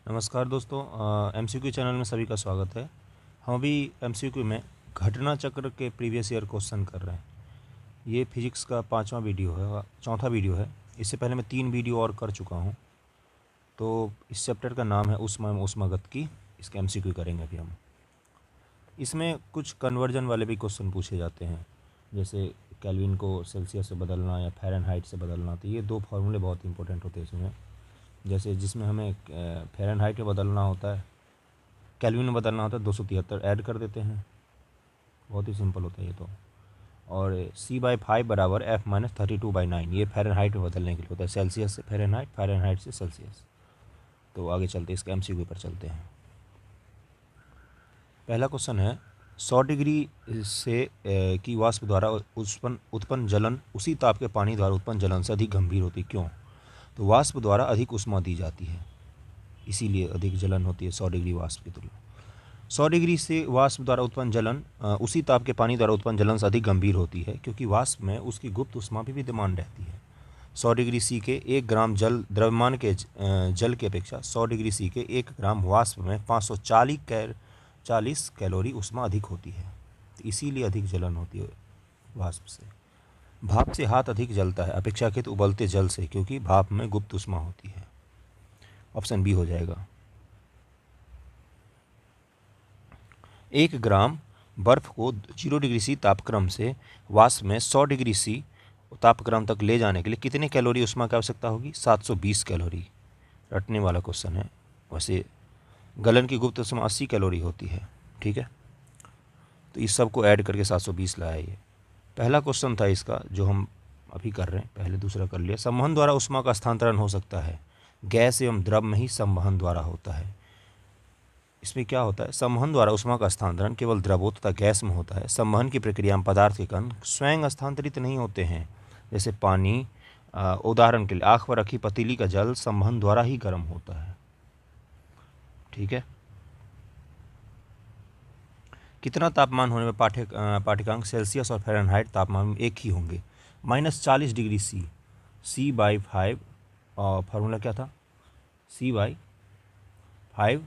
नमस्कार दोस्तों, MCQ channel में सभी का स्वागत है। हम अभी एमसीक्यू में घटना चक्र के प्रीवियस ईयर क्वेश्चन कर रहे हैं। ये फिजिक्स का चौथा वीडियो है। इससे पहले मैं 3 वीडियो और कर चुका हूँ। तो इस चैप्टर का नाम है ऊष्मा एवं ऊष्मागतिकी। इसका एमसीक्यू करेंगे अभी हम। इसमें कुछ कन्वर्जन वाले भी क्वेश्चन पूछे जाते हैं, जैसे केल्विन को सेल्सियस से बदलना या फ़ारेनहाइट से बदलना। तो ये 2 फार्मूले बहुत इंपॉर्टेंट होते हैं इसमें। जैसे जिसमें हमें फ़ारेनहाइट में बदलना होता है, केल्विन में बदलना होता है, 273 ऐड कर देते हैं। बहुत ही सिंपल होता है ये तो। और C/5 बराबर F-32/9, ये फ़ारेनहाइट में बदलने के लिए होता है। सेल्सियस से फ़ारेनहाइट, फ़ारेनहाइट से सेल्सियस। तो आगे चलते इसके एमसीक्यू पर चलते हैं। पहला क्वेश्चन है, 100 डिग्री से की वाष्प द्वारा उत्पन्न जलन उसी ताप के पानी द्वारा उत्पन्न जलन से अधिक गंभीर होती, क्यों? तो वाष्प द्वारा अधिक ऊष्मा दी जाती है, इसीलिए अधिक जलन होती है 100 डिग्री वाष्प की तुलना। 100 डिग्री से वाष्प द्वारा उत्पन्न जलन उसी ताप के पानी द्वारा उत्पन्न जलन से अधिक गंभीर होती है, क्योंकि वाष्प में उसकी गुप्त ऊष्मा भी विद्यमान रहती है। 100 डिग्री सी के 1 ग्राम द्रव्यमान के जल की अपेक्षा 100 डिग्री सी के 1 ग्राम वाष्प में 540 कैलोरी ऊष्मा अधिक होती है। तो इसीलिए अधिक जलन होती है वाष्प से। भाप से हाथ अधिक जलता है अपेक्षाकृत उबलते जल से, क्योंकि भाप में गुप्त ऊष्मा होती है। ऑप्शन बी हो जाएगा। 1 ग्राम बर्फ को 0 डिग्री सी तापक्रम से वाष्प में 100 डिग्री सी तापक्रम तक ले जाने के लिए कितने कैलोरी ऊष्मा की आवश्यकता होगी? 720 कैलोरी। रटने वाला क्वेश्चन है। वैसे गलन की गुप्त ऊष्मा 80 कैलोरी होती है, ठीक है। तो इस सब को ऐड करके 720 लाया ये। पहला क्वेश्चन था इसका जो हम अभी कर रहे हैं, पहले दूसरा कर लिया। संवहन द्वारा ऊष्मा का स्थानांतरण हो सकता है, गैस एवं द्रव में ही संवहन द्वारा होता है। इसमें क्या होता है? संवहन द्वारा ऊष्मा का स्थानांतरण केवल द्रवों तथा गैस में होता है। संवहन की प्रक्रिया में पदार्थ के कण स्वयं स्थानांतरित नहीं होते हैं, जैसे पानी। उदाहरण के लिए आँख पर रखी पतीली का जल संवहन द्वारा ही गर्म होता है, ठीक है। कितना तापमान होने में पाठ्यांक सेल्सियस और फ़ारेनहाइट तापमान में एक ही होंगे? -40 डिग्री C/5। और फार्मूला क्या था? C/5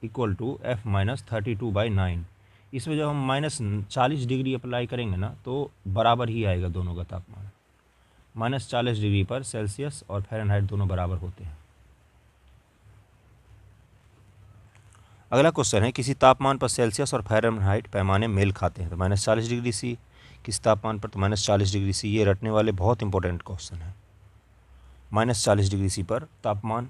equal to F-32/9। इसमें जब हम -40 डिग्री अप्लाई करेंगे ना, तो बराबर ही आएगा दोनों का तापमान। -40 डिग्री पर सेल्सियस और फ़ारेनहाइट दोनों बराबर होते हैं। अगला क्वेश्चन है, किसी तापमान पर सेल्सियस और फ़ारेनहाइट पैमाने मेल खाते हैं। तो -40 डिग्री सी किस तापमान पर? तो -40 डिग्री सी। ये रटने वाले बहुत इंपॉर्टेंट क्वेश्चन है। -40 डिग्री सी पर तापमान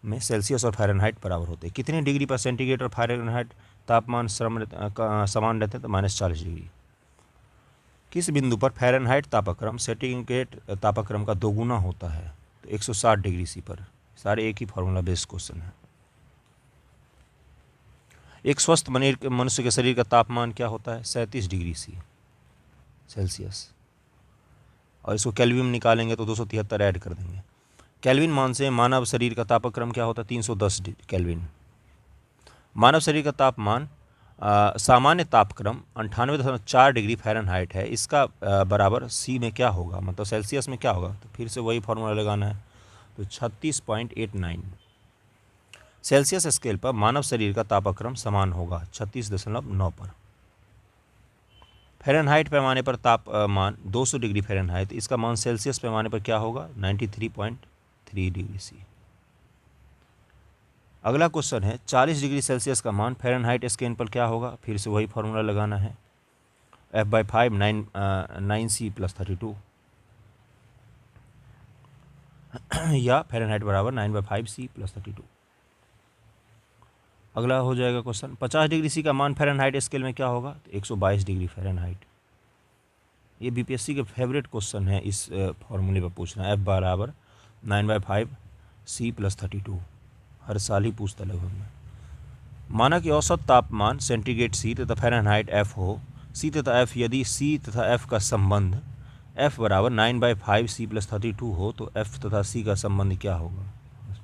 में सेल्सियस और फ़ारेनहाइट बराबर होते हैं। कितने डिग्री पर सेंटीग्रेड और फ़ारेनहाइट तापमान समान रहते हैं? तो -40 डिग्री। किस बिंदु पर फ़ारेनहाइट तापक्रम सेंटीग्रेड तापक्रम का दोगुना होता है? तो 160 डिग्री सी पर। सारे एक ही फार्मूला बेस्ड क्वेश्चन है। एक स्वस्थ मनुष्य के शरीर का तापमान क्या होता है? 37 डिग्री सी सेल्सियस। और इसको केल्विन निकालेंगे तो 273 ऐड कर देंगे। केल्विन मान से मानव शरीर का तापक्रम क्या होता है? 310 केल्विन। मानव शरीर का तापमान सामान्य तापक्रम 98.4 डिग्री फ़ारेनहाइट है। इसका बराबर सी में क्या होगा, मतलब सेल्सियस में क्या होगा? तो फिर से वही फार्मूला लगाना है। तो 36.89। सेल्सियस स्केल पर मानव शरीर का तापक्रम समान होगा 36.9 पर। फ़ारेनहाइट पैमाने पर तापमान 200 डिग्री फ़ारेनहाइट, इसका मान सेल्सियस पैमाने पर क्या होगा? 93.3 डिग्री सी। अगला क्वेश्चन है, 40 डिग्री सेल्सियस का मान फ़ारेनहाइट स्केल पर क्या होगा? फिर से वही फार्मूला लगाना है। F/5 9C + 32 या फ़ारेनहाइट बराबर 9/5C + 32। अगला हो जाएगा क्वेश्चन, 50 डिग्री सी का मान फ़ारेनहाइट स्केल में क्या होगा? तो 122 डिग्री फ़ारेनहाइट। ये बीपीएससी के फेवरेट क्वेश्चन है, इस फार्मूले पर पूछना। F बराबर 9/5C + 32 हर साल ही पूछता लगभग में। माना कि औसत तापमान सेंटीग्रेड C तथा फ़ारेनहाइट F हो। C तथा F, यदि C तथा F का संबंध F बराबर 9/5C + 32 हो, तो F तथा C का संबंध क्या होगा?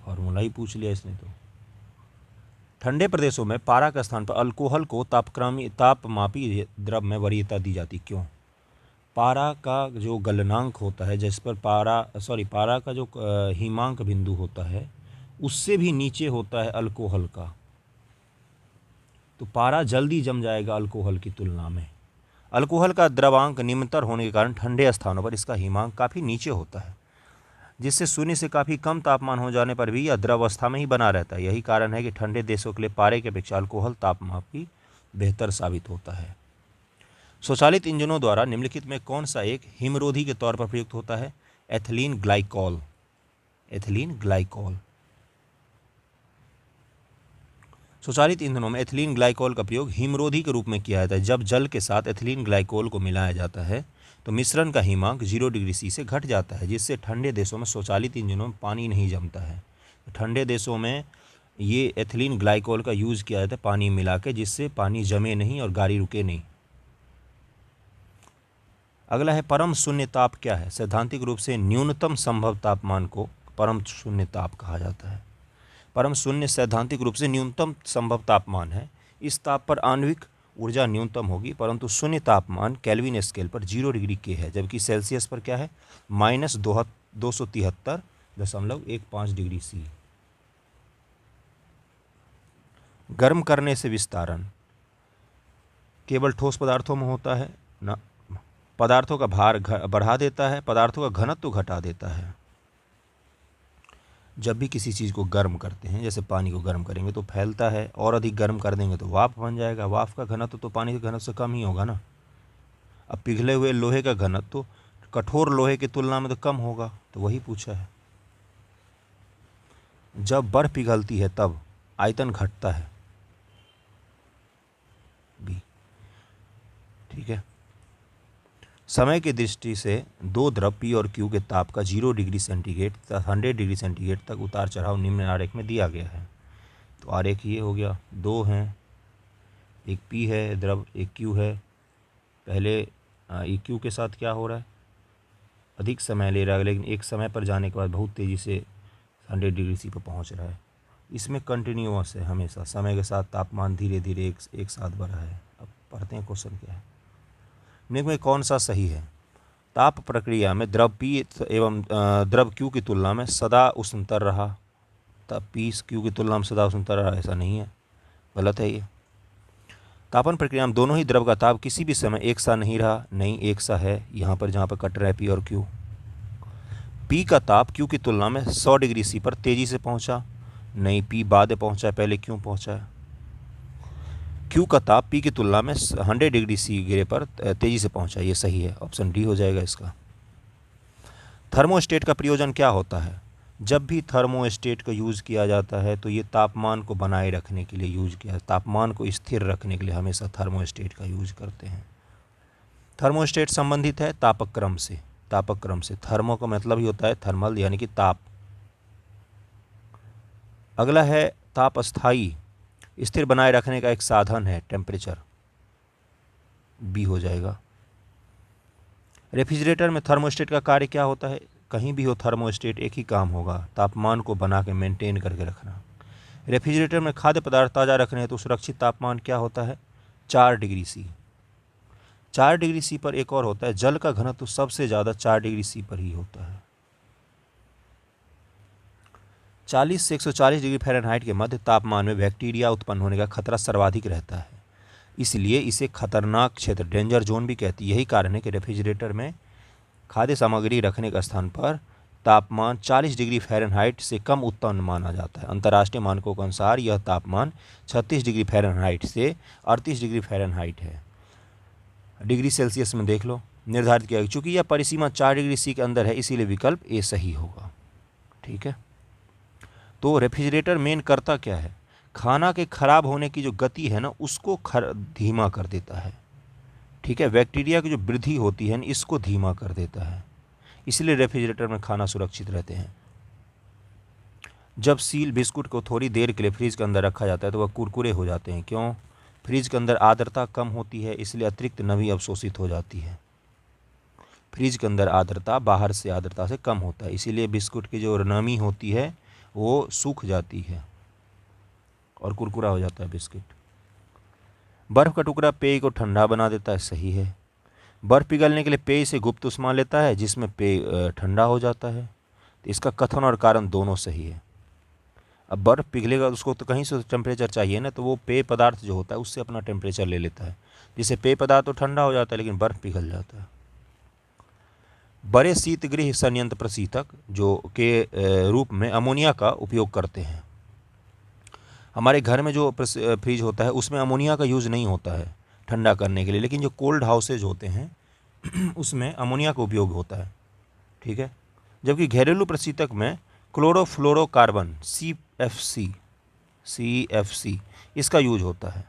फार्मूला ही पूछ लिया इसने तो। ठंडे प्रदेशों में पारा के स्थान पर अल्कोहल को तापमापी द्रव में वरीयता दी जाती, क्यों? पारा का जो गलनांक होता है, जिस पर पारा का जो हिमांक बिंदु होता है, उससे भी नीचे होता है अल्कोहल का, तो पारा जल्दी जम जाएगा अल्कोहल की तुलना में। अल्कोहल का द्रवांक निम्नतर होने के कारण ठंडे स्थानों पर इसका हिमांक काफ़ी नीचे होता है, जिससे शून्य से काफ़ी कम तापमान हो जाने पर भी यह द्रव अवस्था में ही बना रहता है। यही कारण है कि ठंडे देशों के लिए पारे की अपेक्षा अल्कोहल तापमान भी बेहतर साबित होता है। स्वचालित इंजनों द्वारा निम्नलिखित में कौन सा एक हिमरोधी के तौर पर प्रयुक्त होता है? Ethylene glycol. Ethylene glycol. स्वचालित ईंधनों में एथिलीन ग्लाइकॉल का प्रयोग हिमरोधी के रूप में किया जाता है। जब जल के साथ एथिलीन ग्लाइकॉल को मिलाया जाता है तो मिश्रण का हिमांक 0 डिग्री सी से घट जाता है, जिससे ठंडे देशों में स्वचालित इंजनों में पानी नहीं जमता है। ठंडे देशों में ये एथिलीन ग्लाइकॉल का यूज़ किया जाता है पानी मिला के, जिससे पानी जमे नहीं और गाड़ी रुके नहीं। अगला है परम शून्य ताप क्या है? सैद्धांतिक रूप से न्यूनतम संभव तापमान को परम शून्य ताप कहा जाता है। परम शून्य सैद्धांतिक रूप से न्यूनतम संभव तापमान है। इस ताप पर आणविक ऊर्जा न्यूनतम होगी, परंतु शून्य तापमान केल्विन स्केल पर 0 डिग्री के है, जबकि सेल्सियस पर क्या है? -273.15 डिग्री सी। गर्म करने से विस्तारण केवल ठोस पदार्थों में होता है ना। पदार्थों का भार बढ़ा देता है, पदार्थों का घनत्व घटा देता है। जब भी किसी चीज़ को गर्म करते हैं, जैसे पानी को गर्म करेंगे तो फैलता है, और अधिक गर्म कर देंगे तो वाष्प बन जाएगा। वाष्प का घनत्व तो पानी के घनत्व से कम ही होगा ना। अब पिघले हुए लोहे का घनत्व तो कठोर लोहे की तुलना में तो कम होगा, तो वही पूछा है। जब बर्फ पिघलती है तब आयतन घटता है। बी। ठीक है। समय की दृष्टि से दो द्रव पी और क्यू के ताप का 0 डिग्री सेंटीग्रेड तथा 100 डिग्री सेंटीग्रेड तक उतार चढ़ाव निम्न आरेख में दिया गया है। तो आरेख ये हो गया, दो हैं, एक पी है द्रव, एक क्यू है। पहले ये क्यू के साथ क्या हो रहा है? अधिक समय ले रहा है, लेकिन एक समय पर जाने के बाद बहुत तेज़ी से 100 डिग्री सी पर पहुंच रहा है। इसमें कंटिन्यूअस है, हमेशा समय के साथ तापमान धीरे धीरे एक साथ बढ़ा है। अब पढ़ते हैं क्वेश्चन क्या है। निम्न में कौन सा सही है? ताप प्रक्रिया में द्रव पी एवं द्रव क्यू की तुलना में सदा उष्णतर रहा। तब पी क्यू की तुलना में सदा उष्णतर रहा, ऐसा नहीं है, गलत है ये। तापन प्रक्रिया में दोनों ही द्रव का ताप किसी भी समय एक सा नहीं रहा। नहीं, एक सा है यहाँ पर, जहाँ पर कट रहा है पी और क्यू। पी का ताप क्यू की तुलना में 100 डिग्री सी पर तेज़ी से पहुँचा। नहीं, पी बाद में पहुँचा, पहले क्यों पहुँचा है। क्यू का ताप पी की तुलना में 100 डिग्री सी गिरे पर तेज़ी से पहुँचा, ये सही है, ऑप्शन डी हो जाएगा इसका। थर्मोस्टेट का प्रयोजन क्या होता है? जब भी थर्मोस्टेट का यूज़ किया जाता है तो ये तापमान को बनाए रखने के लिए यूज़ किया, तापमान को स्थिर रखने के लिए हमेशा थर्मोस्टेट का यूज़ करते हैं। थर्मोस्टेट संबंधित है तापक्रम से। तापक्रम से, थर्मो का मतलब ही होता है थर्मल, यानी कि ताप। अगला है ताप स्थायी, स्थिर बनाए रखने का एक साधन है टेम्परेचर, बी हो जाएगा। रेफ्रिजरेटर में थर्मोस्टेट का कार्य क्या होता है? कहीं भी हो थर्मोस्टेट एक ही काम होगा, तापमान को बना के मेंटेन करके रखना। रेफ्रिजरेटर में खाद्य पदार्थ ताज़ा रखने हेतु सुरक्षित तापमान क्या होता है? 4 डिग्री सी। 4 डिग्री सी पर एक और होता है, जल का घनत्व सबसे ज़्यादा 4 डिग्री सी पर ही होता है। 40 से 140 डिग्री फ़ारेनहाइट के मध्य तापमान में बैक्टीरिया उत्पन्न होने का खतरा सर्वाधिक रहता है, इसलिए इसे खतरनाक क्षेत्र, डेंजर जोन भी कहती है। यही कारण है कि रेफ्रिजरेटर में खाद्य सामग्री रखने का स्थान पर तापमान 40 डिग्री फ़ारेनहाइट से कम उत्पन्न माना जाता है। अंतर्राष्ट्रीय मानकों के अनुसार यह तापमान 36 डिग्री फ़ारेनहाइट से 38 डिग्री फ़ारेनहाइट है। डिग्री सेल्सियस में देख लो, निर्धारित किया। चूँकि यह परिसीमा 4 डिग्री सी के अंदर है, इसीलिए विकल्प ए सही होगा। ठीक है। तो रेफ्रिजरेटर मेन करता क्या है? खाना के खराब होने की जो गति है ना, उसको धीमा कर देता है। ठीक है, बैक्टीरिया की जो वृद्धि होती है इसको धीमा कर देता है, इसलिए रेफ्रिजरेटर में खाना सुरक्षित रहते हैं। जब सील बिस्कुट को थोड़ी देर के लिए फ्रिज के अंदर रखा जाता है तो वह कुरकुरे हो जाते हैं। क्यों? फ्रिज के अंदर आर्द्रता कम होती है, इसलिए अतिरिक्त नमी अवशोषित हो जाती है। फ्रिज के अंदर आर्द्रता बाहर से आर्द्रता से कम होता है, इसीलिए बिस्कुट की जो नमी होती है वो सूख जाती है और कुरकुरा हो जाता है बिस्किट। बर्फ़ का टुकड़ा पेय को ठंडा बना देता है, सही है। बर्फ़ पिघलने के लिए पेय से गुप्त उष्मा लेता है, जिसमें पेय ठंडा हो जाता है। तो इसका कथन और कारण दोनों सही है। अब बर्फ़ पिघलेगा उसको तो कहीं से टेम्परेचर चाहिए ना, तो वो पेय पदार्थ जो होता है उससे अपना टेम्परेचर ले लेता है, जिससे पेय पदार्थ तो ठंडा हो जाता है लेकिन बर्फ़ पिघल जाता है। बड़े शीतगृह संयंत्र प्रशीतक जो के रूप में अमोनिया का उपयोग करते हैं। हमारे घर में जो फ्रिज होता है उसमें अमोनिया का यूज़ नहीं होता है ठंडा करने के लिए, लेकिन जो कोल्ड हाउसेज होते हैं उसमें अमोनिया का उपयोग होता है, ठीक है। जबकि घरेलू प्रशीतक में क्लोरोफ्लोरोकार्बन CFC इसका यूज होता है,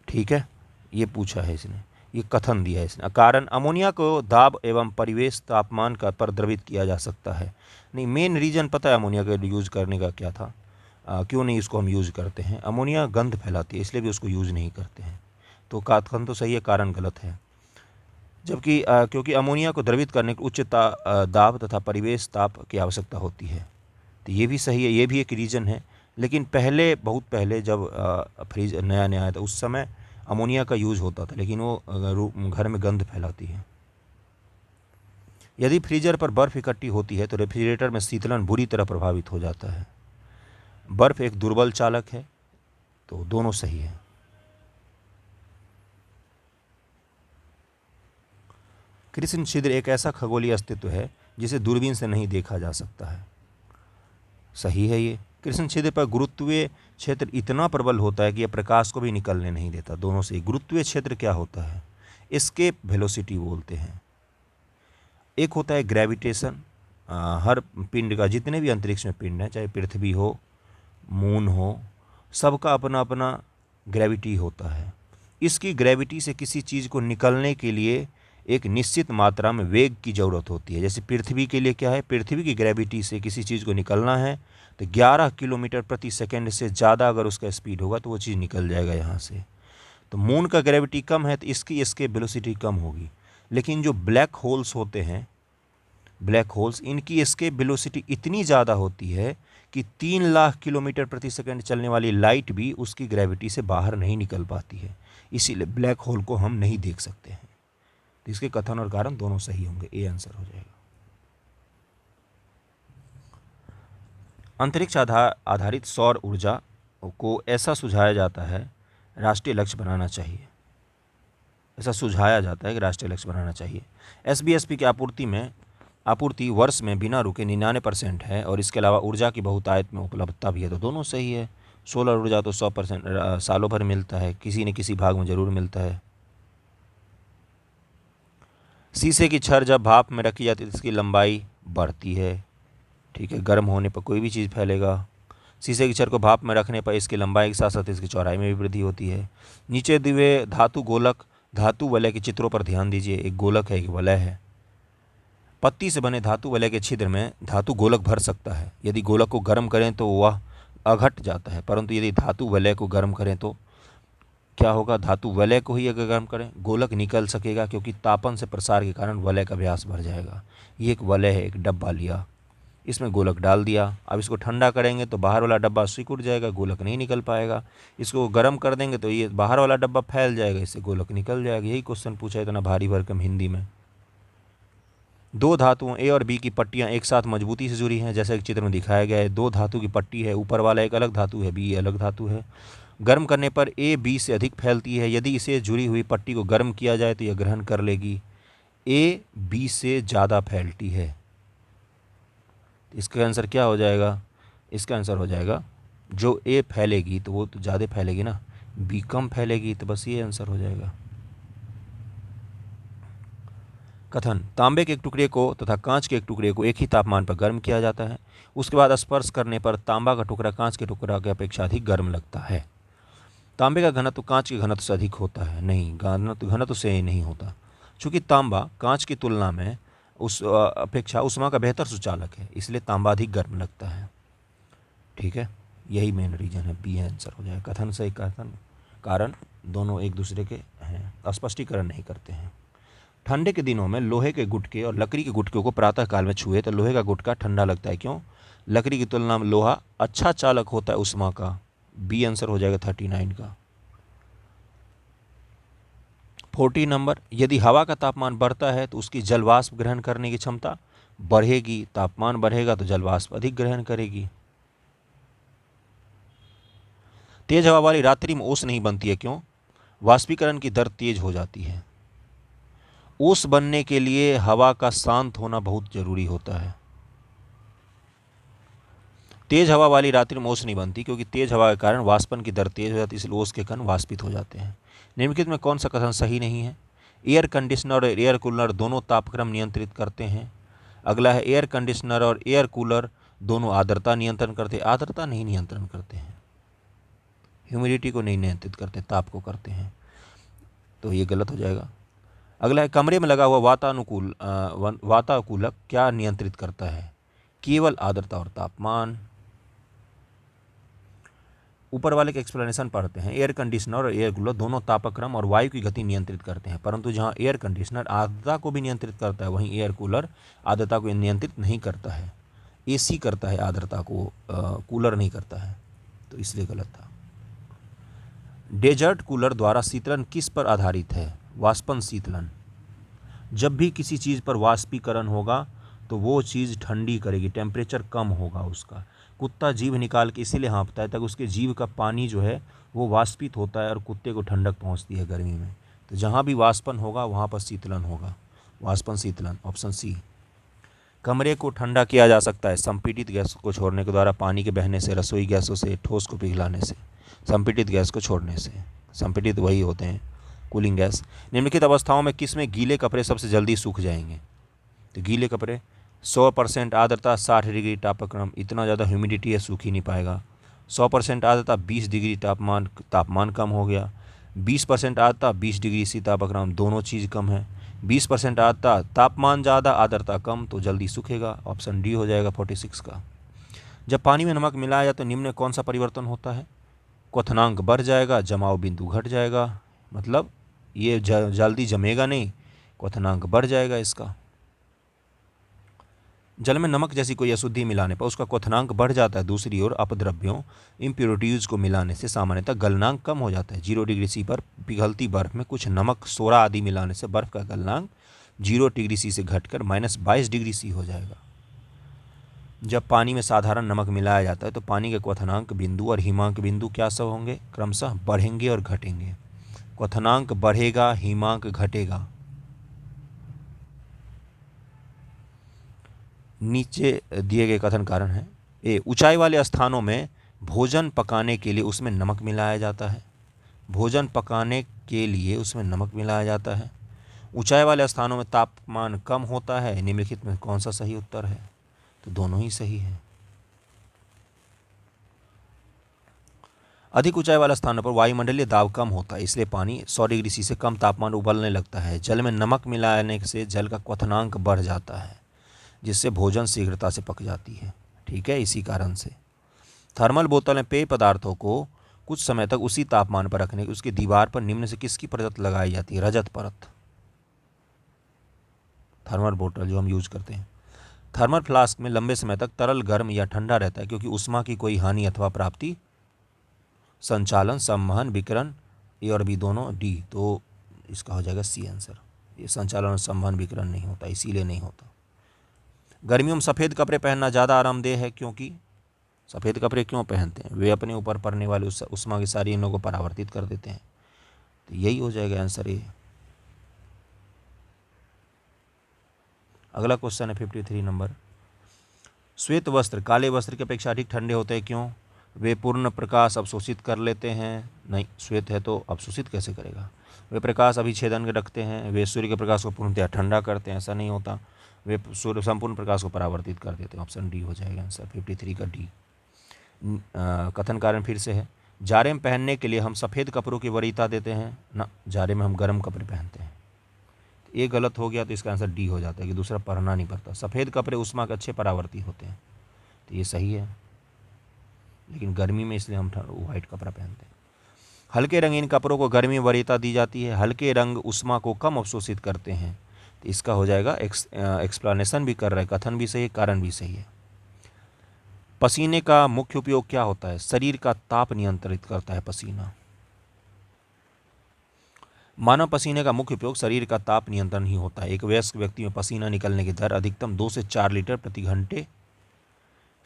ठीक है। ये पूछा है इसने, ये कथन दिया है इसने। कारण अमोनिया को दाब एवं परिवेश तापमान का पर द्रवित किया जा सकता है। नहीं, मेन रीज़न पता है अमोनिया का यूज़ करने का क्या था, क्यों नहीं इसको हम यूज़ करते हैं। अमोनिया गंध फैलाती है इसलिए भी उसको यूज़ नहीं करते हैं। तो कथन तो सही है, कारण गलत है। जबकि क्योंकि अमोनिया को द्रवित करने के उच्च दाब तथा परिवेश ताप की आवश्यकता होती है, तो ये भी सही है, ये भी एक रीज़न है। लेकिन पहले, बहुत पहले जब फ्रिज नया नया आया था उस समय अमोनिया का यूज़ होता था, लेकिन वो घर में गंध फैलाती है। यदि फ्रीजर पर बर्फ़ इकट्ठी होती है तो रेफ्रिजरेटर में शीतलन बुरी तरह प्रभावित हो जाता है। बर्फ़ एक दुर्बल चालक है, तो दोनों सही है। कृष्ण छिद्र एक ऐसा खगोलीय अस्तित्व है जिसे दूरबीन से नहीं देखा जा सकता है। सही है ये। कृष्ण छिद्र पर गुरुत्वीय क्षेत्र इतना प्रबल होता है कि यह प्रकाश को भी निकलने नहीं देता। दोनों से। गुरुत्वीय क्षेत्र क्या होता है? एस्केप वेलोसिटी बोलते हैं। एक होता है ग्रेविटेशन। हर पिंड का, जितने भी अंतरिक्ष में पिंड हैं, चाहे पृथ्वी हो, मून हो, सबका अपना अपना ग्रेविटी होता है। इसकी ग्रेविटी से किसी चीज़ को निकलने के लिए एक निश्चित मात्रा में वेग की ज़रूरत होती है। जैसे पृथ्वी के लिए क्या है, पृथ्वी की ग्रेविटी से किसी चीज़ को निकलना है तो 11 किलोमीटर प्रति सेकंड से ज़्यादा अगर उसका स्पीड होगा तो वो चीज़ निकल जाएगा यहाँ से। तो मून का ग्रेविटी कम है तो इसकी एस्केप वेलोसिटी कम होगी। लेकिन जो ब्लैक होल्स होते हैं, ब्लैक होल्स, इनकी एस्केप वेलोसिटी इतनी ज़्यादा होती है कि 3 लाख किलोमीटर प्रति सेकंड चलने वाली लाइट भी उसकी ग्रेविटी से बाहर नहीं निकल पाती है। इसीलिए ब्लैक होल को हम नहीं देख सकते हैं। तो इसके कथन और कारण दोनों सही होंगे, ए आंसर हो जाएगा। अंतरिक्ष आधारित सौर ऊर्जा को ऐसा सुझाया जाता है राष्ट्रीय लक्ष्य बनाना चाहिए। ऐसा सुझाया जाता है कि राष्ट्रीय लक्ष्य बनाना चाहिए। SBSP की आपूर्ति वर्ष में बिना रुके 99% है और इसके अलावा ऊर्जा की बहुतायत में उपलब्धता भी है। तो दोनों सही है। सोलर ऊर्जा तो 100% सालों भर मिलता है, किसी न किसी भाग में ज़रूर मिलता है। शीशे की छड़ जब भाप में रखी जाती है तो इसकी लंबाई बढ़ती है, ठीक है। गर्म होने पर कोई भी चीज़ फैलेगा। शीशे की छड़ को भाप में रखने पर इसकी लंबाई के साथ साथ इसकी चौड़ाई में भी वृद्धि होती है। नीचे दिए हुए धातु गोलक, धातु वलय के चित्रों पर ध्यान दीजिए। एक गोलक है, एक वलय है। पत्ती से बने धातु वलय के छिद्र में धातु गोलक भर सकता है। यदि गोलक को गर्म करें तो वह अघट जाता है, परंतु यदि धातु वलय को गर्म करें तो क्या होगा? धातु वलय को ही अगर गर्म करें, गोलक निकल सकेगा, क्योंकि तापन से प्रसार के कारण वलय का व्यास बढ़ जाएगा। ये एक वलय है, एक डब्बा लिया, इसमें गोलक डाल दिया। अब इसको ठंडा करेंगे तो बाहर वाला डब्बा सिकुड़ जाएगा, गोलक नहीं निकल पाएगा। इसको गर्म कर देंगे तो ये बाहर वाला डब्बा फैल जाएगा, इससे गोलक निकल जाएगा। यही क्वेश्चन पूछा है इतना भारी भरकम हिंदी में। दो धातुओं ए और बी की पट्टियां एक साथ मजबूती से जुड़ी हैं, जैसे कि चित्र में दिखाया गया है। दो धातु की पट्टी है, ऊपर वाला एक अलग धातु है, बी अलग धातु है। गर्म करने पर ए बी से अधिक फैलती है। यदि इसे जुड़ी हुई पट्टी को गर्म किया जाए तो यह ग्रहण कर लेगी। ए बी से ज़्यादा फैलती है। इसका आंसर क्या हो जाएगा? इसका आंसर हो जाएगा जो ए फैलेगी तो वो तो ज़्यादा फैलेगी ना, बी कम फैलेगी, तो बस ये आंसर हो जाएगा। कथन: तांबे के एक टुकड़े को तथा कांच के एक टुकड़े को एक ही तापमान पर गर्म किया जाता है। उसके बाद स्पर्श करने पर तांबा का टुकड़ा कांच के टुकड़ा की अपेक्षा अधिक गर्म लगता है। तांबे का घनत्व कांच के घनत्व से अधिक होता है। नहीं, घनत्व से नहीं होता, चूँकि तांबा कांच की तुलना में उस अपेक्षा ऊष्मा का बेहतर सुचालक है, इसलिए तांबा अधिक गर्म लगता है। ठीक है, यही मेन रीजन है, बी आंसर हो जाएगा। कथन से कथन कारण दोनों एक दूसरे के हैं, स्पष्टीकरण नहीं करते हैं। ठंडे के दिनों में लोहे के गुटके और लकड़ी के गुटके को प्रातः काल में छुए तो लोहे का गुटका ठंडा लगता है। क्यों? लकड़ी की तुलना में लोहा अच्छा चालक होता है ऊष्मा का। बी आंसर हो जाएगा 39 का। 40 नंबर, यदि हवा का तापमान बढ़ता है तो उसकी जलवाष्प ग्रहण करने की क्षमता बढ़ेगी। तापमान बढ़ेगा तो जलवाष्प अधिक ग्रहण करेगी। तेज हवा वाली रात्रि में ओस नहीं बनती है, क्यों? वाष्पीकरण की दर तेज हो जाती है। ओस बनने के लिए हवा का शांत होना बहुत जरूरी होता है। तेज हवा वाली रात्रि में ओस नहीं बनती क्योंकि तेज हवा के कारण वाष्पन की दर तेज हो जाती है, इसलिए ओस के कण वाष्पित हो जाते हैं। निम्नलिखित में कौन सा कथन सही नहीं है? एयर कंडीशनर और एयर कूलर दोनों तापक्रम नियंत्रित करते हैं। अगला है एयर कंडीशनर और एयर कूलर दोनों आर्द्रता नियंत्रण करते हैं। आर्द्रता नहीं नियंत्रण करते हैं, ह्यूमिडिटी को नहीं नियंत्रित करते, ताप को करते हैं, तो ये गलत हो जाएगा। अगला है कमरे में लगा हुआ वातानुकूलक क्या नियंत्रित करता है? केवल आर्द्रता और तापमान। ऊपर वाले के एक्सप्लेनेशन पढ़ते हैं। एयर कंडीशनर और एयर कूलर दोनों तापक्रम और वायु की गति नियंत्रित करते हैं, परंतु जहां एयर कंडीशनर आर्द्रता को भी नियंत्रित करता है, वहीं एयर कूलर आर्द्रता को नियंत्रित नहीं करता है। एसी करता है आर्द्रता को, कूलर नहीं करता है, तो इसलिए गलत था। डेजर्ट कूलर द्वारा शीतलन किस पर आधारित है? वाष्पन शीतलन। जब भी किसी चीज़ पर वाष्पीकरण होगा तो वो चीज़ ठंडी करेगी, टेम्परेचर कम होगा उसका। कुत्ता जीभ निकाल के इसीलिए हाँफता है ताकि उसके जीभ का पानी जो है वो वाष्पित होता है और कुत्ते को ठंडक पहुंचती है गर्मी में। तो जहाँ भी वाष्पन होगा वहाँ पर शीतलन होगा, वाष्पन शीतलन, ऑप्शन सी। कमरे को ठंडा किया जा सकता है संपीड़ित गैस को छोड़ने के द्वारा, पानी के बहने से, रसोई गैसों से, ठोस को पिघलाने से। संपीड़ित गैस को छोड़ने से, संपीड़ित वही होते हैं कूलिंग गैस। निम्नलिखित अवस्थाओं में किस में गीले कपड़े सबसे जल्दी सूख जाएंगे? तो गीले कपड़े 100% आर्द्रता 60 डिग्री तापक्रम, इतना ज़्यादा ह्यूमिडिटी है, सूख ही नहीं पाएगा। 100% आर्द्रता 20 डिग्री तापमान कम हो गया। 20% आर्द्रता 20 डिग्री सी तापक्रम, दोनों चीज़ कम है। 20% आर्द्रता, तापमान ज़्यादा आर्द्रता कम, तो जल्दी सूखेगा, ऑप्शन डी हो जाएगा 46 का। जब पानी में नमक मिलाया जाए तो निम्न में कौन सा परिवर्तन होता है? क्वथनांक बढ़ जाएगा, जमाव बिंदु घट जाएगा, मतलब ये जल्दी जमेगा नहीं, क्वथनांक बढ़ जाएगा इसका। जल में नमक जैसी कोई अशुद्धि मिलाने पर उसका क्वथनांक बढ़ जाता है। दूसरी ओर अपद्रव्यों, इम्प्योरिटीज़ को मिलाने से सामान्यतः गलनांक कम हो जाता है। 0 डिग्री सी पर पिघलती बर्फ में कुछ नमक, सोडा आदि मिलाने से बर्फ का गलनांक 0 डिग्री सी से घटकर -22 डिग्री सी हो जाएगा। जब पानी में साधारण नमक मिलाया जाता है तो पानी के क्वथनांक बिंदु और हिमांक बिंदु क्या सब होंगे? क्रमशः बढ़ेंगे और घटेंगे। क्वथनांक बढ़ेगा, हिमांक घटेगा। नीचे दिए गए कथन कारण है। ए, ऊंचाई वाले स्थानों में भोजन पकाने के लिए उसमें नमक मिलाया जाता है। भोजन पकाने के लिए उसमें नमक मिलाया जाता है। ऊंचाई वाले स्थानों में तापमान कम होता है। निम्नलिखित में कौन सा सही उत्तर है? तो दोनों ही सही है। अधिक ऊंचाई वाले स्थानों पर वायुमंडलीय दाब कम होता है, इसलिए पानी 100 डिग्री सी से कम तापमान उबलने लगता है। जल में नमक मिलाने से जल का क्वथनांक बढ़ जाता है, जिससे भोजन शीघ्रता से पक जाती है। ठीक है, इसी कारण से थर्मल बोतल में पेय पदार्थों को कुछ समय तक उसी तापमान पर रखने की उसकी दीवार पर निम्न से किसकी परत लगाई जाती है? रजत परत। थर्मल बोतल जो हम यूज करते हैं। थर्मल फ्लास्क में लंबे समय तक तरल गर्म या ठंडा रहता है क्योंकि ऊष्मा की कोई हानि अथवा प्राप्ति, संचालन, संवहन, विकिरण, ए और बी दोनों, डी, तो इसका हो जाएगा सी आंसर। ये संचालन और संवहन विकिरण नहीं होता, इसीलिए नहीं होता। गर्मियों में सफ़ेद कपड़े पहनना ज़्यादा आरामदेह है क्योंकि सफ़ेद कपड़े क्यों पहनते हैं? वे अपने ऊपर पड़ने वाले ऊष्मा की सारी इनों को परावर्तित कर देते हैं, तो यही हो जाएगा आंसर ए। अगला क्वेश्चन है 53 नंबर। श्वेत वस्त्र काले वस्त्र की अपेक्षा अधिक ठंडे होते हैं, क्यों? वे पूर्ण प्रकाश अवशोषित कर लेते हैं। नहीं, श्वेत है तो अवशोषित कैसे करेगा? वे प्रकाश अभिछेदन रखते हैं। वे सूर्य के प्रकाश को पूर्णतः ठंडा करते हैं, ऐसा नहीं होता। वे सूर्य संपूर्ण प्रकाश को परावर्तित कर देते हैं, ऑप्शन डी हो जाएगा आंसर 53 का डी। कथन कारण फिर से है। जाड़े में पहनने के लिए हम सफ़ेद कपड़ों की वरीयता देते हैं ना, जाड़े में हम गर्म कपड़े पहनते हैं। ये गलत हो गया तो इसका आंसर डी हो जाता है कि दूसरा पढ़ना नहीं पड़ता। सफ़ेद कपड़े ऊष्मा के अच्छे परावर्ती होते हैं, तो ये सही है, लेकिन गर्मी में इसलिए हम वाइट कपड़ा पहनते हैं। हल्के रंगीन कपड़ों को गर्मी में वरीयता दी जाती है। हल्के रंग ऊष्मा को कम अवशोषित करते हैं, तो इसका हो जाएगा एक्सप्लेनेशन भी कर रहा है, कथन भी सही है, कारण भी सही है। पसीने का मुख्य उपयोग क्या होता है? शरीर का ताप नियंत्रित करता है पसीना। मानव पसीने का मुख्य उपयोग शरीर का ताप नियंत्रण ही होता है। एक वयस्क व्यक्ति में पसीना निकलने की दर अधिकतम 2 से 4 लीटर प्रति घंटे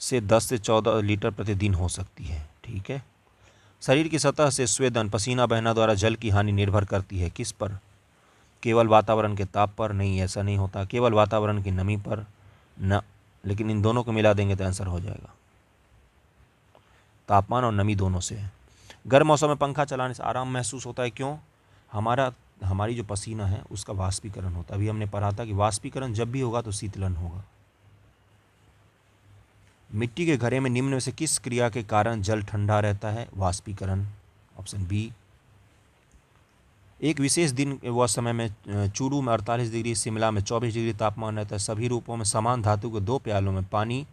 से 10 से 14 लीटर प्रतिदिन हो सकती है। ठीक है, शरीर की सतह से स्वेदन पसीना बहना द्वारा जल की हानि निर्भर करती है किस पर? केवल वातावरण के ताप पर? नहीं, ऐसा नहीं होता। केवल वातावरण की नमी पर? न, लेकिन इन दोनों को मिला देंगे तो आंसर हो जाएगा। तापमान और नमी दोनों से है। गर्म मौसम में पंखा चलाने से आराम महसूस होता है, क्यों? हमारी जो पसीना है उसका वाष्पीकरण होता है। अभी हमने पढ़ा था कि वाष्पीकरण जब भी होगा तो शीतलन होगा। मिट्टी के घड़े में निम्न में से किस क्रिया के कारण जल ठंडा रहता है? वाष्पीकरण, ऑप्शन बी। एक विशेष दिन व समय में चूरू में 48 डिग्री, शिमला में 24 डिग्री तापमान रहता है। सभी रूपों में समान धातु के 2 प्यालों में पानी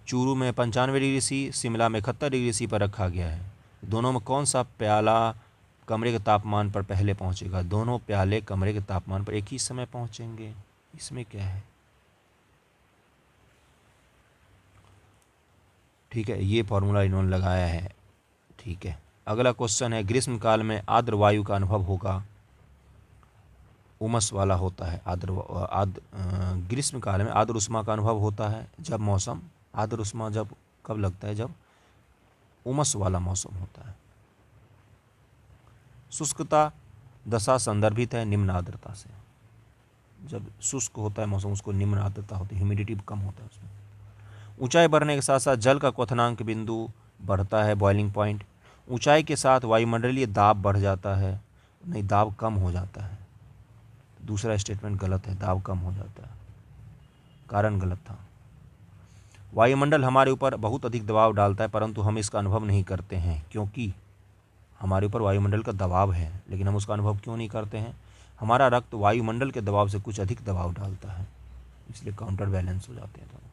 चूरू में 95 डिग्री सी, शिमला में 71 डिग्री सी पर रखा गया है। दोनों में कौन सा प्याला कमरे के तापमान पर पहले पहुंचेगा? दोनों प्याले कमरे के तापमान पर एक ही समय पहुंचेंगे। इसमें क्या है? ठीक है, ये फॉर्मूला इन्होंने लगाया है। ठीक है, अगला क्वेश्चन है, ग्रीष्म काल में आर्द्र वायु का अनुभव होगा, उमस वाला होता है। ग्रीष्म काल में आर्द्र उष्मा का अनुभव होता है जब मौसम, आर्द्र उष्मा जब कब लगता है? जब उमस वाला मौसम होता है। शुष्कता दशा संदर्भित है निम्न आर्द्रता से। जब शुष्क होता है मौसम उसको निम्न आर्द्रता होती है, ह्यूमिडिटी कम होता है उसमें। ऊंचाई बढ़ने के साथ साथ जल का क्वथनांक बिंदु बढ़ता है, बॉइलिंग पॉइंट। ऊंचाई के साथ वायुमंडलीय दाब बढ़ जाता है, नहीं, दाब कम हो जाता है। दूसरा स्टेटमेंट गलत है, दाब कम हो जाता है, कारण गलत था। वायुमंडल हमारे ऊपर बहुत अधिक दबाव डालता है परंतु हम इसका अनुभव नहीं करते हैं, क्योंकि हमारे ऊपर वायुमंडल का दबाव है लेकिन हम उसका अनुभव क्यों नहीं करते हैं? हमारा रक्त वायुमंडल के दबाव से कुछ अधिक दबाव डालता है, इसलिए काउंटर बैलेंस हो जाते हैं दोनों।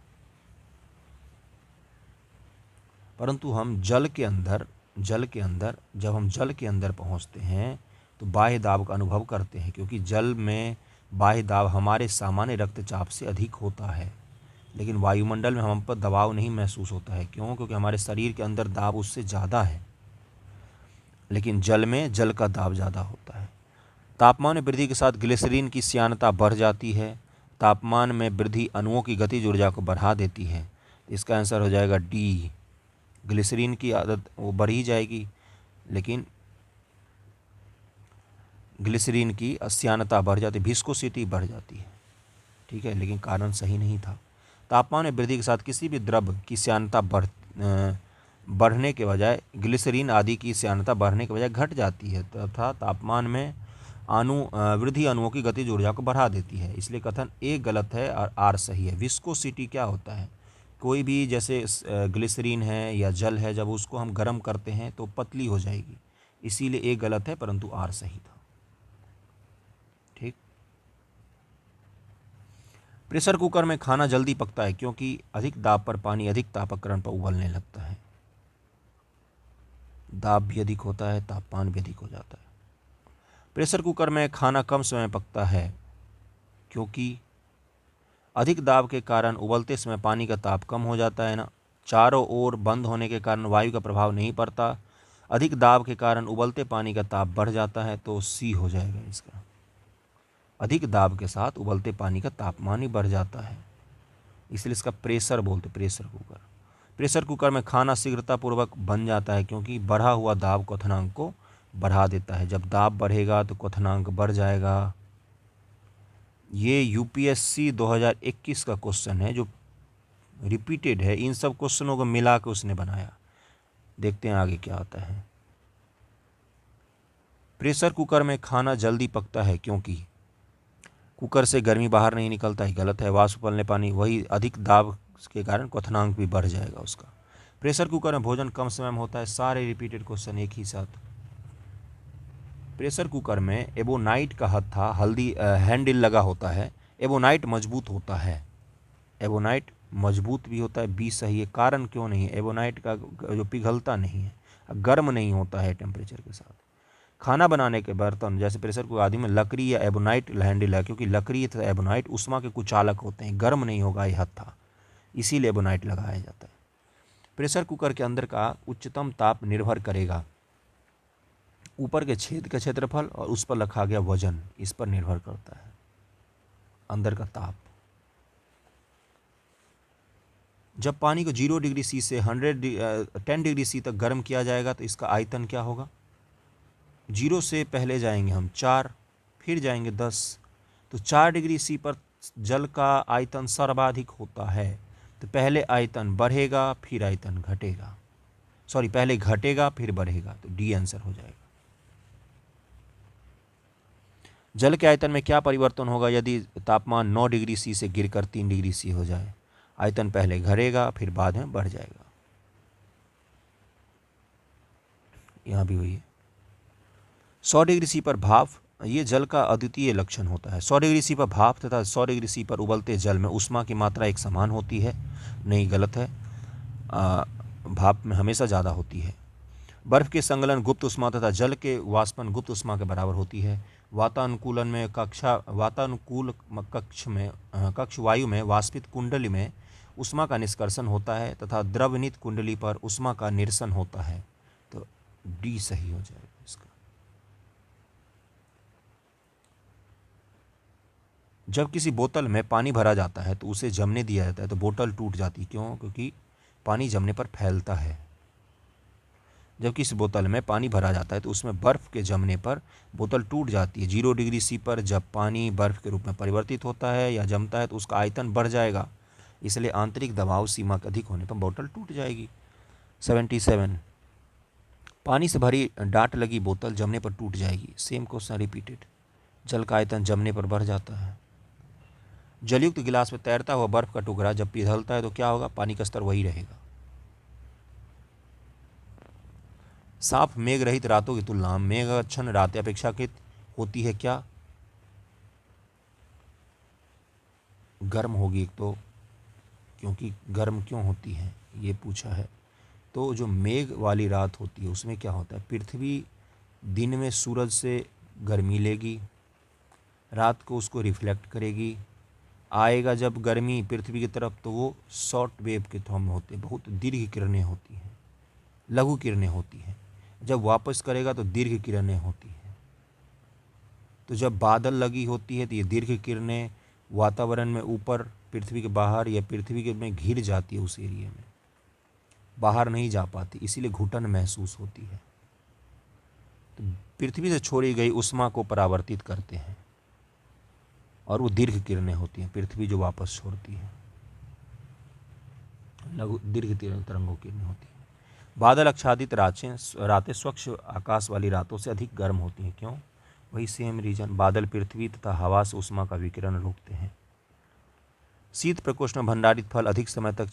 परंतु हम जल के अंदर जब हम जल के अंदर पहुंचते हैं तो बाह्य दाब का अनुभव करते हैं, क्योंकि जल में बाह्य दाब हमारे सामान्य रक्तचाप से अधिक होता है, लेकिन वायुमंडल में हम पर दबाव नहीं महसूस होता है। क्यों? क्योंकि हमारे शरीर के अंदर दाब उससे ज़्यादा है, लेकिन जल में जल का दाब ज़्यादा होता है। तापमान में वृद्धि के साथ ग्लिसरीन की श्यानता बढ़ जाती है। तापमान में वृद्धि अणुओं की गतिज ऊर्जा को बढ़ा देती है। इसका आंसर हो जाएगा डी। ग्लिसरीन की आदत वो बढ़ ही जाएगी, लेकिन ग्लिसरीन की श्यानता बढ़ जाती है, विस्कोसिटी बढ़ जाती है। ठीक है, लेकिन कारण सही नहीं था। तापमान में वृद्धि के साथ किसी भी द्रव की श्यानता बढ़ने के बजाय ग्लिसरीन आदि की श्यानता बढ़ने के बजाय घट जाती है तथा तापमान में वृद्धि अणुओं की गतिज ऊर्जा को बढ़ा देती है। इसलिए कथन ए गलत है और आर सही है। विस्कोसिटी क्या होता है? कोई भी जैसे ग्लिसरीन है या जल है, जब उसको हम गर्म करते हैं तो पतली हो जाएगी, इसीलिए ए गलत है परंतु आर सही था। ठीक। प्रेशर कुकर में खाना जल्दी पकता है क्योंकि अधिक दाब पर पानी अधिक तापकरण पर उबलने लगता है। दाब भी अधिक होता है, तापमान भी अधिक हो जाता है। प्रेशर कुकर में खाना कम समय में पकता है क्योंकि अधिक दाब के कारण उबलते समय पानी का ताप कम हो जाता है ना। चारों ओर बंद होने के कारण वायु का प्रभाव नहीं पड़ता। अधिक दाब के कारण उबलते पानी का ताप बढ़ जाता है, तो सी हो जाएगा इसका। अधिक दाब के साथ उबलते पानी का तापमान ही बढ़ जाता है, इसलिए इसका प्रेशर बोलते, प्रेशर कुकर। प्रेशर कुकर में खाना शीघ्रतापूर्वक बन जाता है क्योंकि बढ़ा हुआ दाब क्वथनांक को बढ़ा देता है। जब दाब बढ़ेगा तो क्वथनांक बढ़ जाएगा। ये यूपीएससी 2021 का क्वेश्चन है जो रिपीटेड है। इन सब क्वेश्चनों को मिला के उसने बनाया। देखते हैं आगे क्या आता है। प्रेशर कुकर में खाना जल्दी पकता है क्योंकि कुकर से गर्मी बाहर नहीं निकलता है, गलत है। वाष्प उबलने पानी, वही अधिक दाब के कारण क्वथनांक भी बढ़ जाएगा उसका। प्रेशर कुकर में भोजन कम समय में होता है। सारे रिपीटेड क्वेश्चन एक ही साथ। प्रेशर कुकर में एबोनाइट का हत्था हैंडल लगा होता है। एबोनाइट मजबूत होता है, एबोनाइट मजबूत भी होता है। बी सही है। कारण क्यों नहीं है? एबोनाइट का जो पिघलता नहीं है, गर्म नहीं होता है टेम्परेचर के साथ। खाना बनाने के बर्तन जैसे प्रेशर कुकर आदि में लकड़ी या एबोनाइट हैंडल है, क्योंकि लकड़ी तथा एबोनाइट उष्मा के कुचालक होते हैं, गर्म नहीं होगा ये हत्था, इसीलिए एबोनाइट लगाया जाता है। प्रेशर कुकर के अंदर का उच्चतम ताप निर्भर करेगा ऊपर के छेद का क्षेत्रफल और उस पर रखा गया वजन, इस पर निर्भर करता है अंदर का ताप। जब पानी को 0 डिग्री सी से 10 डिग्री सी तक गर्म किया जाएगा तो इसका आयतन क्या होगा? 0 से पहले जाएंगे हम 4, फिर जाएंगे 10, तो 4 डिग्री सी पर जल का आयतन सर्वाधिक होता है। तो पहले आयतन बढ़ेगा फिर आयतन घटेगा, सॉरी पहले घटेगा फिर बढ़ेगा, तो डी आंसर हो जाएगा। जल के आयतन में क्या परिवर्तन होगा यदि तापमान 9 डिग्री सी से गिरकर 3 डिग्री सी हो जाए? आयतन पहले घटेगा फिर बाद में बढ़ जाएगा। यहाँ भी वही है। 100 डिग्री सी पर भाप, ये जल का अद्वितीय लक्षण होता है। 100 डिग्री सी पर भाप तथा 100 डिग्री सी पर उबलते जल में ऊष्मा की मात्रा एक समान होती है? नहीं, गलत है। भाप में हमेशा ज़्यादा होती है। बर्फ के संगलन गुप्त ऊष्मा तथा जल के वाष्पन गुप्त ऊष्मा के बराबर होती है। वातानुकूलन में वातानुकूल कक्ष वायु में वाष्पित कुंडली में ऊष्मा का निष्कर्षण होता है तथा द्रवनीत कुंडली पर ऊष्मा का निरसन होता है। तो डी सही हो जाएगा इसका। जब किसी बोतल में पानी भरा जाता है तो उसे जमने दिया जाता है तो बोतल टूट जाती है। क्यों? क्योंकि पानी जमने पर फैलता है। जब किसी बोतल में पानी भरा जाता है तो उसमें बर्फ़ के जमने पर बोतल टूट जाती है। 0 डिग्री सी पर जब पानी बर्फ़ के रूप में परिवर्तित होता है या जमता है तो उसका आयतन बढ़ जाएगा, इसलिए आंतरिक दबाव सीमा के अधिक होने पर बोतल टूट जाएगी। 77, पानी से भरी डाट लगी बोतल जमने पर टूट जाएगी। Same question repeated. जल का आयतन जमने पर बढ़ जाता है। जलयुक्त गिलास में तैरता हुआ बर्फ़ का टुकड़ा जब पिघलता है तो क्या होगा? पानी का स्तर वही रहेगा। साफ मेघ रहित रातों की तुलना में मेघाच्छन्न रातें अपेक्षाकृत होती है क्या? गर्म होगी एक तो, क्योंकि गर्म क्यों होती है ये पूछा है। तो जो मेघ वाली रात होती है उसमें क्या होता है? पृथ्वी दिन में सूरज से गर्मी लेगी, रात को उसको रिफ्लेक्ट करेगी, आएगा जब गर्मी पृथ्वी की तरफ तो वो शॉर्ट वेव के फॉर्म में होते हैं, बहुत दीर्घ किरणें होती हैं, लघु किरणें होती हैं। जब वापस करेगा तो दीर्घ किरणें होती हैं। तो जब बादल लगी होती है तो ये दीर्घ किरणें वातावरण में ऊपर पृथ्वी के बाहर या पृथ्वी के में घिर जाती है, उस एरिया में बाहर नहीं जा पाती, इसीलिए घुटन महसूस होती है। तो पृथ्वी से छोड़ी गई ऊष्मा को परावर्तित करते हैं और वो दीर्घ किरणें होती हैं, पृथ्वी जो वापस छोड़ती है लघु दीर्घ तरंगों किरणें होती हैं। बादल आच्छादित रातें स्वच्छ आकाश वाली रातों से अधिक गर्म होती हैं। क्यों? वही सेम रीजन, बादल पृथ्वी तथा हवा से ऊष्मा का विकिरण रोकते हैं। शीत प्रकोष्ठ में भंडारित फल अधिक समय तक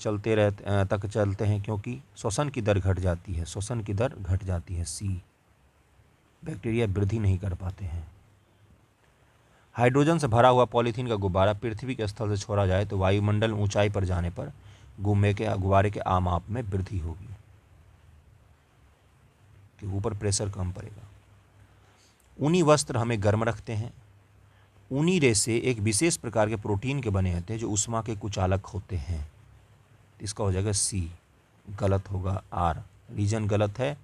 चलते हैं क्योंकि श्वसन की दर घट जाती है। श्वसन की दर घट जाती है। सी, बैक्टीरिया वृद्धि नहीं कर पाते हैं। हाइड्रोजन से भरा हुआ पॉलीथीन का गुब्बारा पृथ्वी के स्थल से छोड़ा जाए तो वायुमंडल ऊंचाई पर जाने पर गुब्बारे के आमाप में वृद्धि होगी, कि ऊपर प्रेशर कम पड़ेगा। ऊनी वस्त्र हमें गर्म रखते हैं। ऊनी रेशे एक विशेष प्रकार के प्रोटीन के बने होते हैं जो ऊष्मा के कुचालक होते हैं। इसका हो जाएगा सी, गलत होगा आर। रीजन गलत है,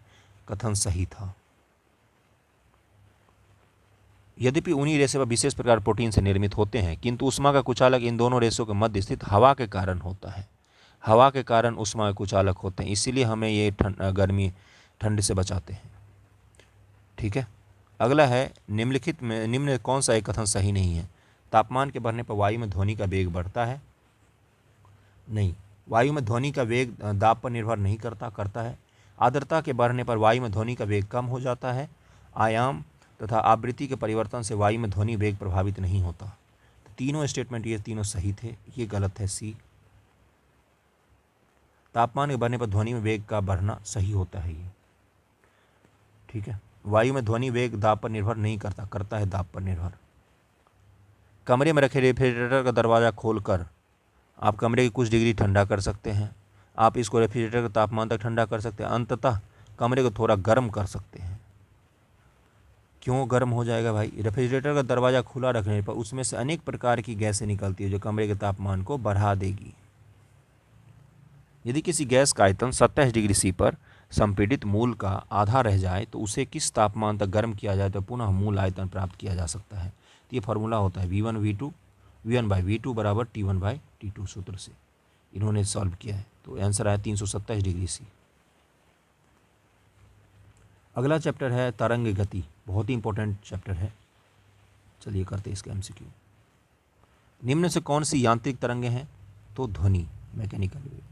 कथन सही था। यद्यपि ऊनी रेशे व विशेष प्रकार प्रोटीन से निर्मित होते हैं किंतु ऊष्मा का कुचालक इन दोनों रेशों के मध्य स्थित हवा के कारण होता है। हवा के कारण ऊष्मा के कुचालक होते हैं, इसीलिए हमें ये ठंड से बचाते हैं। ठीक है। अगला है निम्नलिखित में निम्न कौन सा एक कथन सही नहीं है? तापमान के बढ़ने पर वायु में ध्वनि का वेग बढ़ता है? नहीं, वायु में ध्वनि का वेग दाब पर निर्भर नहीं करता है। आर्द्रता के बढ़ने पर वायु में ध्वनि का वेग कम हो जाता है। आयाम तथा आवृत्ति के परिवर्तन से वायु में ध्वनि वेग प्रभावित नहीं होता। तो तीनों स्टेटमेंट ये तीनों सही थे, ये गलत है सी। तापमान के बढ़ने पर ध्वनि में वेग का बढ़ना सही होता है ये। ठीक है। वायु में ध्वनि वेग दाब पर निर्भर नहीं करता है दाब पर निर्भर। कमरे में रखे रेफ्रिजरेटर का दरवाज़ा खोलकर आप कमरे की कुछ डिग्री ठंडा कर सकते हैं। आप इसको रेफ्रिजरेटर के तापमान तक ठंडा कर सकते हैं। अंततः कमरे को थोड़ा गर्म कर सकते हैं। क्यों गर्म हो जाएगा भाई? रेफ्रिजरेटर का दरवाज़ा खुला रखने पर उसमें से अनेक प्रकार की गैसें निकलती है जो कमरे के तापमान को बढ़ा देगी। यदि किसी गैस का आयतन 27 डिग्री सी पर संपीड़ित मूल का आधा रह जाए तो उसे किस तापमान तक गर्म किया जाए तो पुनः मूल आयतन प्राप्त किया जा सकता है? तो ये फार्मूला होता है V1/V2 बराबर T1/T2 सूत्र से। इन्होंने सॉल्व किया है। तो आंसर आया 327 डिग्री सी। अगला चैप्टर है तरंग गति, बहुत ही इंपॉर्टेंट चैप्टर है। चलिए करते हैं इसका एमसीक्यू। निम्न से कौन सी यांत्रिक तरंगें हैं? तो ध्वनि, मैकेनिकल वेव।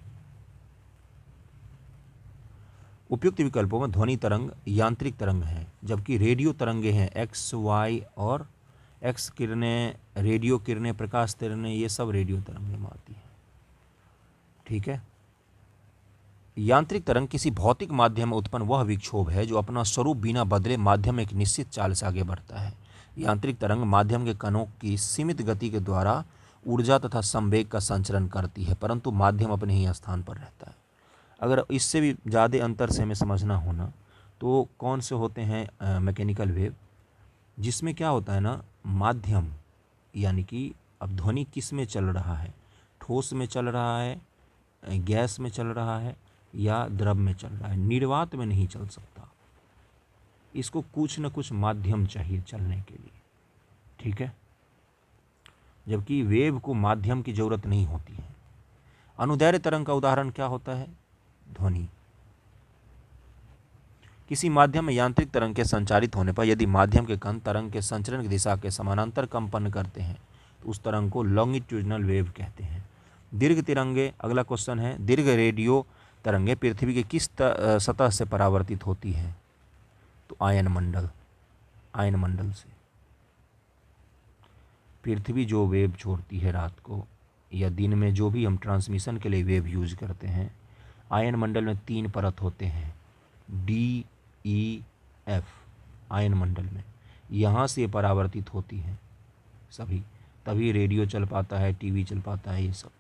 उपयुक्त विकल्पों में ध्वनि तरंग यांत्रिक तरंग है, जबकि रेडियो तरंगे हैं एक्स, वाई और एक्स किरणें, रेडियो किरणें, प्रकाश किरणें, ये सब रेडियो तरंगे में आती हैं। ठीक है। यांत्रिक तरंग किसी भौतिक माध्यम में उत्पन्न वह विक्षोभ है जो अपना स्वरूप बिना बदले माध्यम में एक निश्चित चाल से आगे बढ़ता है। यांत्रिक तरंग माध्यम के कणों की सीमित गति के द्वारा ऊर्जा तथा संवेग का संचरण करती है, परंतु माध्यम अपने ही स्थान पर रहता है। अगर इससे भी ज़्यादा अंतर से हमें समझना होना तो कौन से होते हैं मैकेनिकल वेव, जिसमें क्या होता है ना, माध्यम यानी कि अब ध्वनि किस में चल रहा है, ठोस में चल रहा है, गैस में चल रहा है या द्रव में चल रहा है, निर्वात में नहीं चल सकता। इसको कुछ न कुछ माध्यम चाहिए चलने के लिए। ठीक है। जबकि वेव को माध्यम की जरूरत नहीं होती है। अनुदैर्घ्य तरंग का उदाहरण क्या होता है? ध्वनि। किसी माध्यम में यांत्रिक तरंग के संचारित होने पर यदि माध्यम के कण तरंग के संचरण की दिशा के समानांतर कंपन करते हैं तो उस तरंग को लॉन्गिट्यूडिनल वेव कहते हैं। दीर्घ तरंगे, अगला क्वेश्चन है, दीर्घ रेडियो तरंगे पृथ्वी के किस सतह से परावर्तित होती हैं? तो आयन मंडल से। पृथ्वी जो वेव छोड़ती है रात को या दिन में, जो भी हम ट्रांसमिशन के लिए वेव यूज करते हैं, आयन मंडल में 3 परत होते हैं, डी, ई, एफ। आयन मंडल में यहाँ से परावर्तित होती हैं सभी, तभी रेडियो चल पाता है, टीवी चल पाता है, ये सब।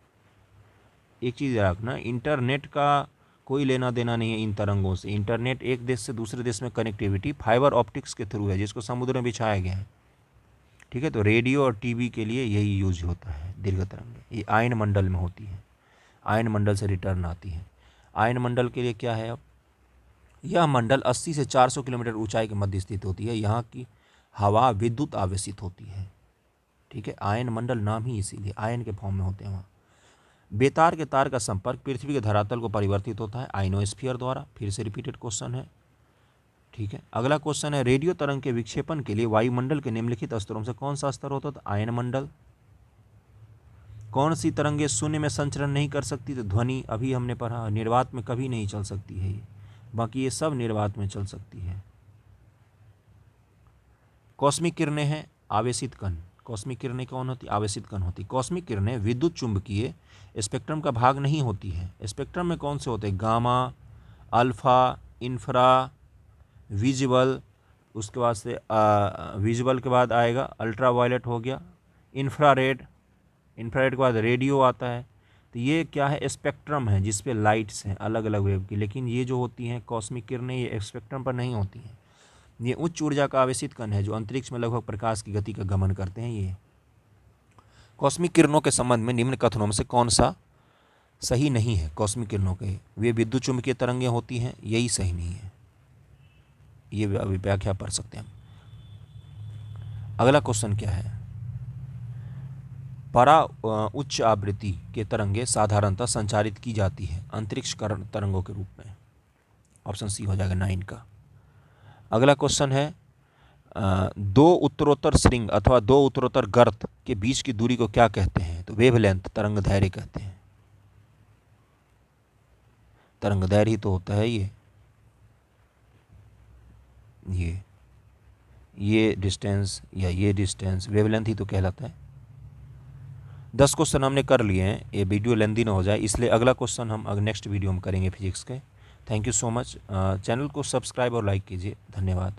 एक चीज़ रखना, इंटरनेट का कोई लेना देना नहीं है इन तरंगों से। इंटरनेट एक देश से दूसरे देश में कनेक्टिविटी फाइबर ऑप्टिक्स के थ्रू है, जिसको समुद्र में बिछाया गया है। ठीक है। तो रेडियो और टीवी के लिए यही यूज होता है दीर्घ तरंगें। ये आयन मंडल में होती है, आयन मंडल से रिटर्न आती है। आयन मंडल के लिए क्या है? अब यह मंडल 80 से 400 किलोमीटर ऊंचाई के मध्य स्थित होती है। यहाँ की हवा विद्युत आवेशित होती है। ठीक है। आयन मंडल नाम ही इसीलिए आयन के फॉर्म में होते हैं वहाँ। बेतार के तार का संपर्क पृथ्वी के धरातल को परिवर्तित होता है आयनोस्फीयर द्वारा। फिर से रिपीटेड क्वेश्चन है। ठीक है। अगला क्वेश्चन है, रेडियो तरंग के विक्षेपण के लिए वायुमंडल के निम्नलिखित स्तरों से कौन सा स्तर होता है? तो आयन मंडल। कौन सी तरंगे शून्य में संचरण नहीं कर सकती? तो ध्वनि, अभी हमने पढ़ा, निर्वात में कभी नहीं चल सकती है ये, बाकी ये सब निर्वात में चल सकती है। कॉस्मिक किरणें हैं आवेशित कण। कॉस्मिक किरणें कौन होती? आवेशित कण होती। कॉस्मिक किरणें विद्युत चुंबकीय स्पेक्ट्रम का भाग नहीं होती है। स्पेक्ट्रम में कौन से होते हैं? गामा, अल्फा, इंफ्रा, विजिबल, उसके बाद से विजिबल के बाद आएगा अल्ट्रा वायलेट हो गया, इंफ्रारेड, इंफ्रारेड के बाद रेडियो आता है। तो ये क्या है? स्पेक्ट्रम है जिस पे लाइट्स हैं अलग अलग वेव की। लेकिन ये जो होती हैं कॉस्मिक किरणें, ये स्पेक्ट्रम पर नहीं होती हैं। ये उच्च ऊर्जा का आवेशित कण है जो अंतरिक्ष में लगभग प्रकाश की गति का गमन करते हैं। ये कॉस्मिक किरणों के संबंध में निम्न कथनों में से कौन सा सही नहीं है? कॉस्मिक किरणों के, वे विद्युत चुंबकीय तरंगें होती हैं, यही सही नहीं है। ये व्याख्या पढ़ सकते हैं हम। अगला क्वेश्चन क्या है? परा उच्च आवृत्ति के तरंगे साधारणतः संचारित की जाती है अंतरिक्ष तरंगों के रूप में। ऑप्शन सी हो जाएगा 9 का। अगला क्वेश्चन है, 2 उत्तरोत्तर श्रृंग अथवा 2 उत्तरोत्तर गर्त के बीच की दूरी को क्या कहते हैं? तो वेवलेंथ, तरंग दैर्घ्य कहते हैं। तरंग दैर्घ्य ही तो होता है ये डिस्टेंस या ये डिस्टेंस वेवलेंथ ही तो कहलाता है। 10 क्वेश्चन हमने कर लिए हैं, ये वीडियो लेंदी ना हो जाए इसलिए अगला क्वेश्चन हम नेक्स्ट वीडियो में करेंगे फिजिक्स के। Thank you so much. Channel को सब्सक्राइब और लाइक कीजिए। धन्यवाद।